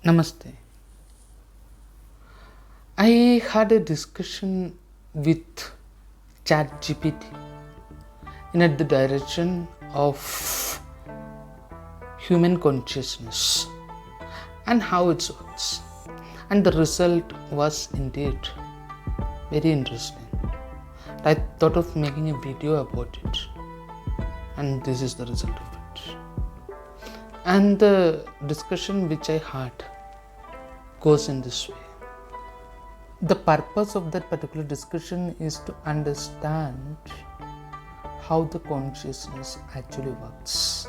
Namaste. I had a discussion with ChatGPT in the direction of human consciousness and how it works. And the result was indeed very interesting. I thought of making a video about it, and this is the result of it. And the discussion which I had goes in this way. The purpose of that particular discussion is to understand how the consciousness actually works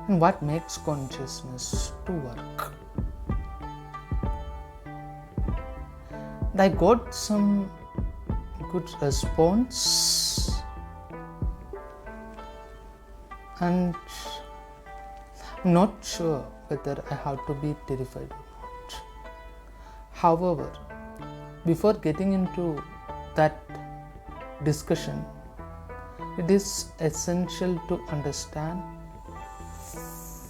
and what makes consciousness to work. And I got some good response, and I'm not sure whether I have to be terrified or not. However, before getting into that discussion, it is essential to understand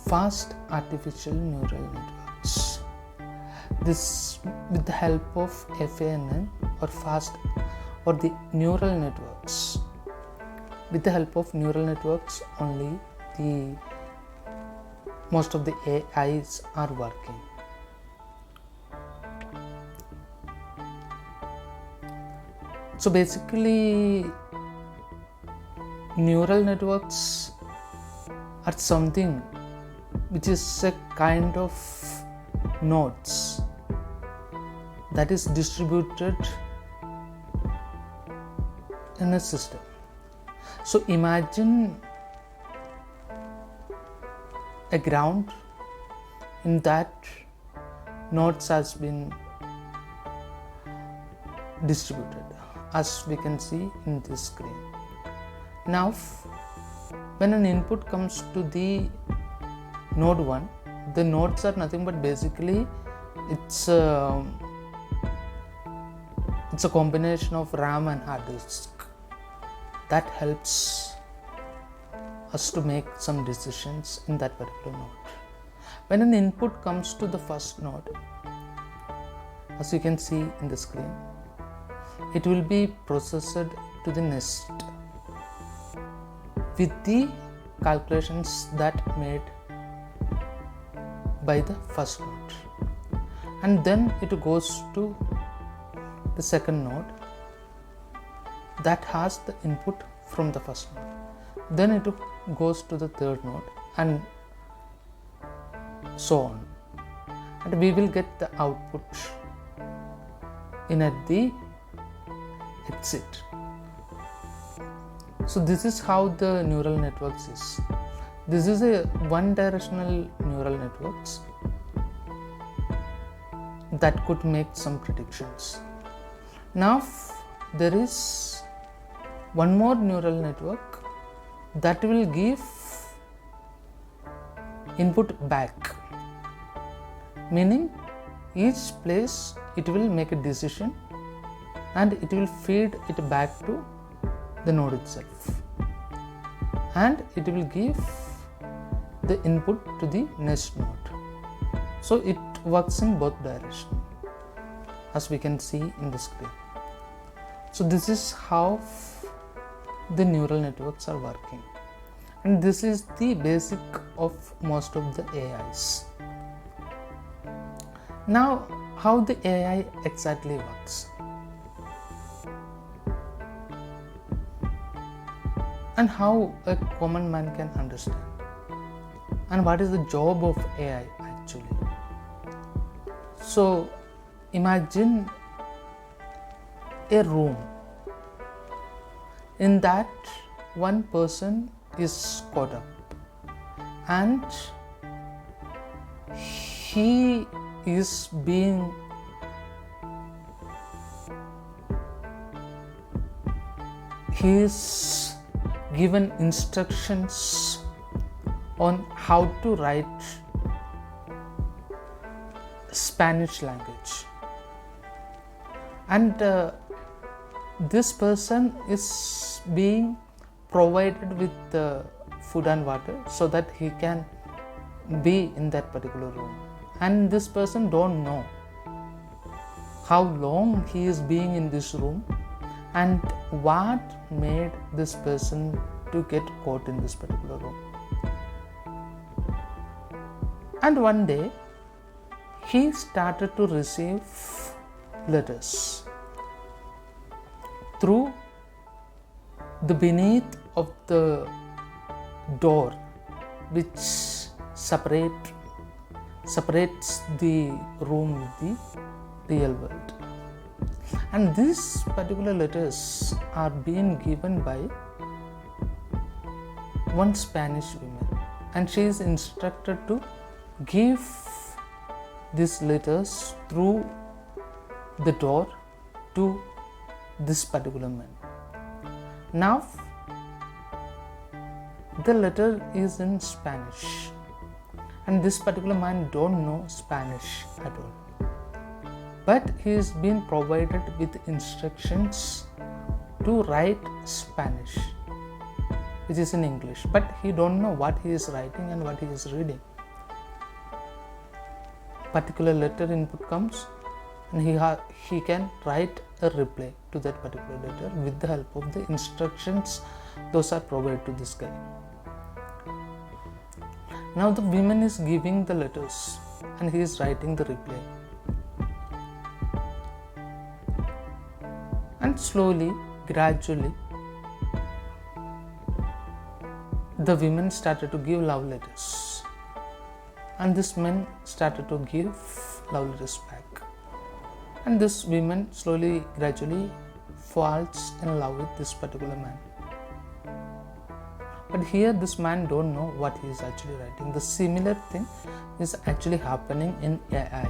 fast artificial neural networks. This with the help of FANN or the neural networks. With the help of neural networks only, most of the AIs are working. So basically, neural networks are something which is a kind of nodes that is distributed in a system. So imagine a ground in that nodes has been distributed, as we can see in this screen. Now, when an input comes to the node 1, the nodes are nothing but basically it's a combination of RAM and hard disk that helps us to make some decisions in that particular node. When an input comes to the first node, as you can see in the screen, it will be processed to the next with the calculations that made by the first node, and then it goes to the second node that has the input from the first node. Then it goes to the third node and so on, and we will get the output in at the exit. So this is how the neural networks is. This is a one directional neural networks that could make some predictions. Now there is one more neural network that will give input back, meaning each place it will make a decision and it will feed it back to the node itself, and it will give the input to the next node. So it works in both directions, as we can see in the screen. So this is how the neural networks are working, and this is the basic of most of the AIs. Now, how the AI exactly works and how a common man can understand, and what is the job of AI actually. So imagine a room. In that, one person is caught up and he is being given instructions on how to write Spanish language, and this person is being provided with food and water so that he can be in that particular room, and this person don't know how long he is being in this room and what made this person to get caught in this particular room. And one day he started to receive letters through the beneath of the door which separates the room with the real world. And these particular letters are being given by one Spanish woman, and she is instructed to give these letters through the door to this particular man. Now the letter is in Spanish, and this particular man don't know Spanish at all, but he is being provided with instructions to write Spanish, which is in English, but he don't know what he is writing and what he is reading. Particular letter input comes, and he can write a reply to that particular letter with the help of the instructions those are provided to this guy. Now the woman is giving the letters and he is writing the reply. And slowly, gradually, the women started to give love letters, and this man started to give love letters back. And this woman slowly, gradually falls in love with this particular man. But here this man don't know what he is actually writing. The similar thing is actually happening in AI.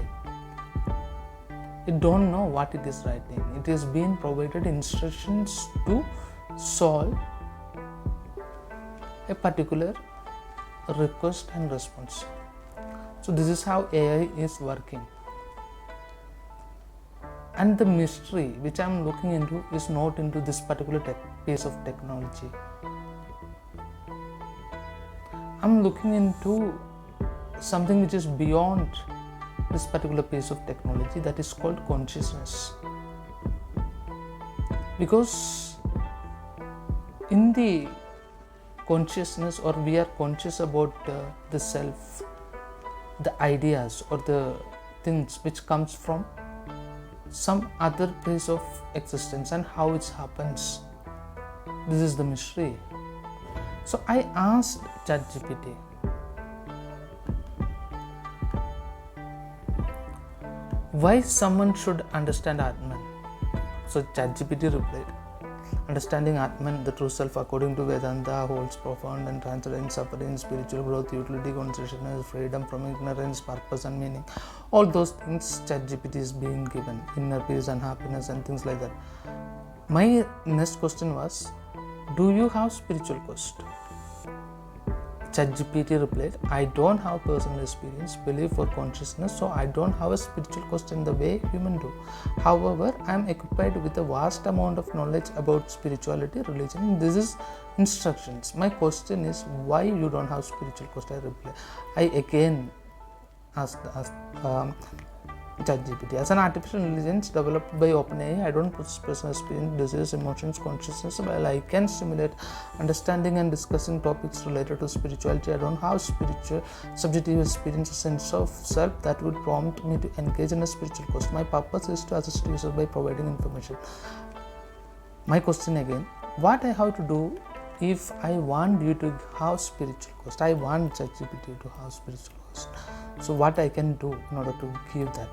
It don't know what it is writing. It is being provided instructions to solve a particular request and response. So this is how AI is working. And the mystery which I am looking into is not into this particular piece of technology. I am looking into something which is beyond this particular piece of technology, that is called consciousness. Because in the consciousness, or we are conscious about the self, the ideas or the things which comes from some other place of existence, and how it happens. This is the mystery. So I asked ChatGPT, why someone should understand Atman? So ChatGPT replied, understanding Atman, the true self, according to Vedanta, holds profound and transcendent suffering, spiritual growth, utility, consciousness, freedom from ignorance, purpose and meaning. All those things ChatGPT is being given, inner peace and happiness and things like that. My next question was, do you have spiritual quest? ChatGPT replied, I don't have personal experience, belief or consciousness, so I don't have a spiritual quest in the way humans do. However, I am equipped with a vast amount of knowledge about spirituality, religion. This is instructions. My question is, why you don't have spiritual quest? I again asked ChatGPT. As an artificial intelligence developed by OpenAI, I don't possess personal experience, desires, emotions, consciousness. While I can stimulate understanding and discussing topics related to spirituality, I don't have spiritual subjective experience, a sense of self that would prompt me to engage in a spiritual quest. My purpose is to assist users by providing information. My question again, what I have to do if I want you to have spiritual quest? I want ChatGPT to have spiritual quest. So what I can do in order to give that?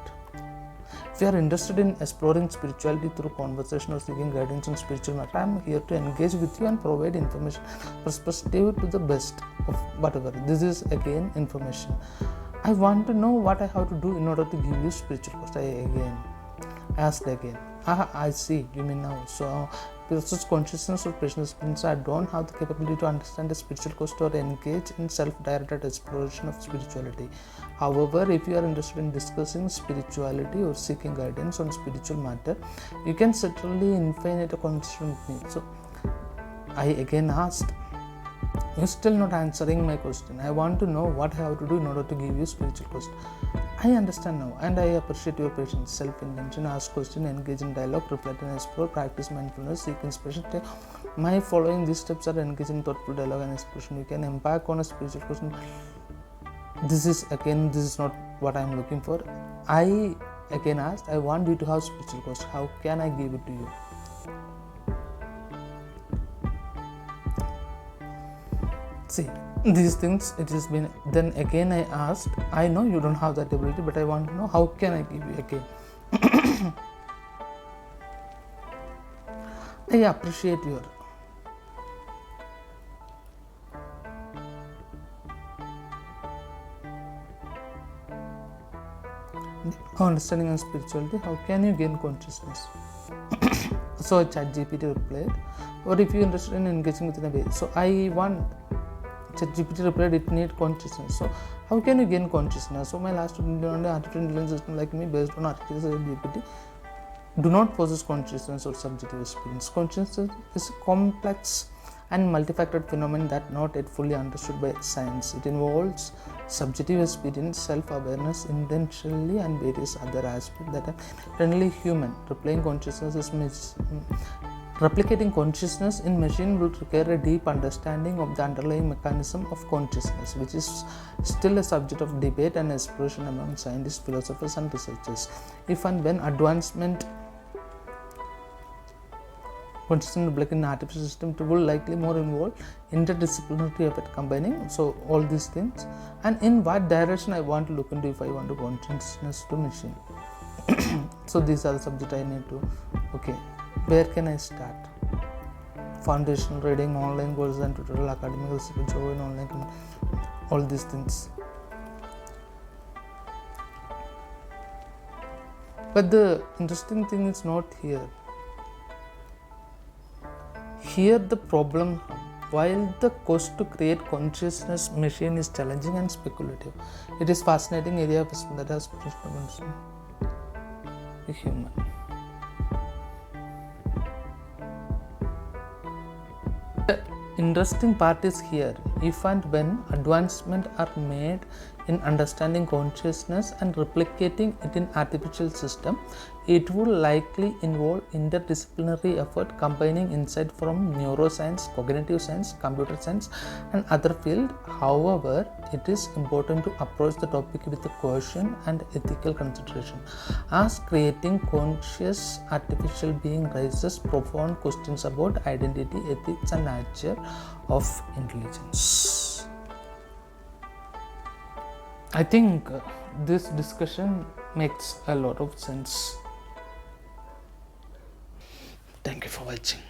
If you are interested in exploring spirituality through conversation or seeking guidance on spiritual matter, I am here to engage with you and provide information, perspective to the best of whatever. This is again information. I want to know what I have to do in order to give you spiritual quest. I asked again. I see, you mean now. So because consciousness or personal experience, I don't have the capability to understand the spiritual quest or engage in self-directed exploration of spirituality. However, if you are interested in discussing spirituality or seeking guidance on spiritual matter, you can certainly infinite a conversation with me. So I again asked, You're still not answering my question. I want to know what I have to do in order to give you spiritual question. I understand now, and I appreciate your patience, self-intention, ask question, engage in dialogue, reflect and explore, practice mindfulness, seek inspiration. My following these steps are engage in thoughtful dialogue and expression. You can embark on a spiritual question. This is not what I am looking for. I again asked, I want you to have spiritual question. How can I give it to you? See, these things, it has been, then again I asked, I know you don't have that ability, but I want to know how can I give you again. I appreciate your understanding and spirituality. How can you gain consciousness? So ChatGPT replied, or if you're interested in engaging within a way. So I want ChatGPT replied, it needs consciousness. So how can you gain consciousness? So my last student on the artificial intelligence system like me based on artificial GPT do not possess consciousness or subjective experience. Consciousness is a complex and multifaceted phenomenon that not yet fully understood by science. It involves subjective experience, self-awareness, intentionally, and various other aspects that are generally human. Replicating consciousness in machine will require a deep understanding of the underlying mechanism of consciousness, which is still a subject of debate and exploration among scientists, philosophers, and researchers. If and when advancement consciousness like in artificial system, it will likely more involve interdisciplinary effort combining all these things. And in what direction I want to look into if I want to consciousness to machine. So these are the subjects I need to. Okay, where can I start? Foundational reading, online courses and tutorial, academic research, online, all these things. But the interesting thing is not here. Here the problem, while the quest to create consciousness machine is challenging and speculative, it is fascinating area of that has the human. The interesting part is here, if and when advancements are made in understanding consciousness and replicating it in artificial system, it will likely involve interdisciplinary effort combining insight from neuroscience, cognitive science, computer science, and other fields. However, it is important to approach the topic with caution and ethical consideration, as creating conscious artificial being raises profound questions about identity, ethics, and nature of intelligence. I think this discussion makes a lot of sense. Thank you for watching.